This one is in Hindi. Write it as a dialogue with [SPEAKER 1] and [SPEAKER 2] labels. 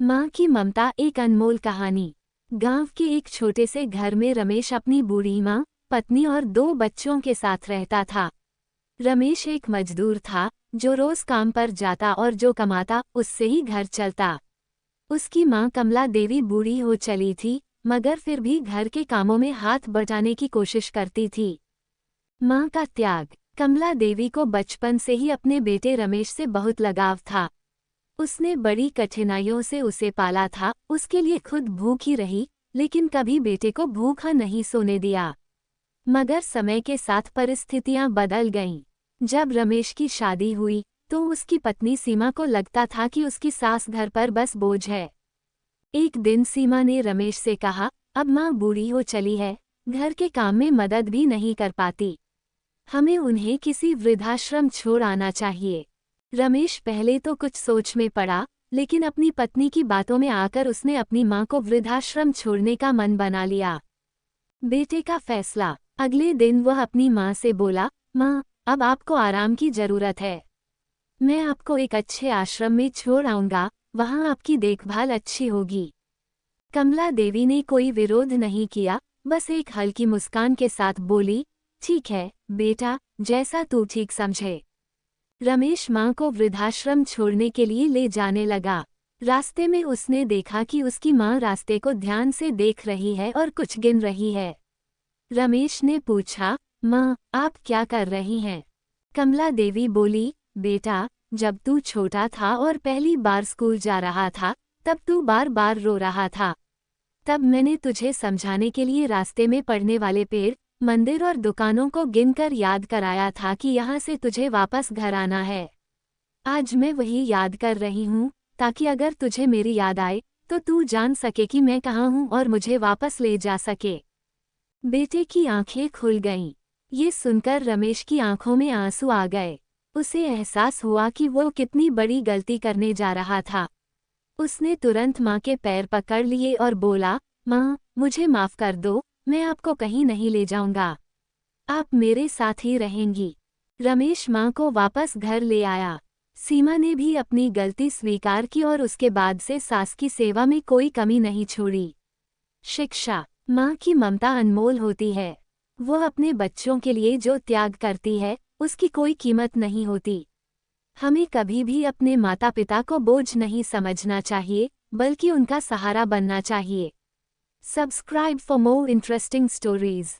[SPEAKER 1] माँ की ममता, एक अनमोल कहानी। गांव के एक छोटे से घर में रमेश अपनी बूढ़ी माँ, पत्नी और 2 बच्चों के साथ रहता था। रमेश एक मजदूर था जो रोज काम पर जाता और जो कमाता उससे ही घर चलता। उसकी माँ कमला देवी बूढ़ी हो चली थी, मगर फिर भी घर के कामों में हाथ बटाने की कोशिश करती थी। माँ का त्याग। कमला देवी को बचपन से ही अपने बेटे रमेश से बहुत लगाव था। उसने बड़ी कठिनाइयों से उसे पाला था, उसके लिए खुद भूखी रही, लेकिन कभी बेटे को भूखा नहीं सोने दिया। मगर समय के साथ परिस्थितियां बदल गईं। जब रमेश की शादी हुई तो उसकी पत्नी सीमा को लगता था कि उसकी सास घर पर बस बोझ है। एक दिन सीमा ने रमेश से कहा, अब माँ बूढ़ी हो चली है, घर के काम में मदद भी नहीं कर पाती, हमें उन्हें किसी वृद्धाश्रम छोड़ आना चाहिए। रमेश पहले तो कुछ सोच में पड़ा, लेकिन अपनी पत्नी की बातों में आकर उसने अपनी माँ को वृद्धाश्रम छोड़ने का मन बना लिया। बेटे का फैसला। अगले दिन वह अपनी माँ से बोला, माँ, अब आपको आराम की जरूरत है। मैं आपको एक अच्छे आश्रम में छोड़ आऊंगा, वहाँ आपकी देखभाल अच्छी होगी। कमला देवी ने कोई विरोध नहीं किया, बस एक हल्की मुस्कान के साथ बोली, ठीक है बेटा, जैसा तू ठीक समझे। रमेश माँ को वृद्धाश्रम छोड़ने के लिए ले जाने लगा। रास्ते में उसने देखा कि उसकी माँ रास्ते को ध्यान से देख रही है और कुछ गिन रही है। रमेश ने पूछा, माँ, आप क्या कर रही हैं? कमला देवी बोली, बेटा, जब तू छोटा था और पहली बार स्कूल जा रहा था, तब तू बार बार रो रहा था। तब मैंने तुझे समझाने के लिए रास्ते में पड़ने वाले पेड़, मंदिर और दुकानों को गिनकर याद कराया था कि यहाँ से तुझे वापस घर आना है। आज मैं वही याद कर रही हूँ, ताकि अगर तुझे मेरी याद आए तो तू जान सके कि मैं कहाँ हूँ और मुझे वापस ले जा सके। बेटे की आंखें खुल गईं। ये सुनकर रमेश की आंखों में आंसू आ गए। उसे एहसास हुआ कि वो कितनी बड़ी गलती करने जा रहा था। उसने तुरंत माँ के पैर पकड़ लिए और बोला, माँ, मुझे माफ कर दो, मैं आपको कहीं नहीं ले जाऊंगा, आप मेरे साथ ही रहेंगी। रमेश माँ को वापस घर ले आया। सीमा ने भी अपनी गलती स्वीकार की और उसके बाद से सास की सेवा में कोई कमी नहीं छोड़ी। शिक्षा। माँ की ममता अनमोल होती है। वह अपने बच्चों के लिए जो त्याग करती है, उसकी कोई कीमत नहीं होती। हमें कभी भी अपने माता पिता को बोझ नहीं समझना चाहिए, बल्कि उनका सहारा बनना चाहिए। Subscribe for more interesting stories.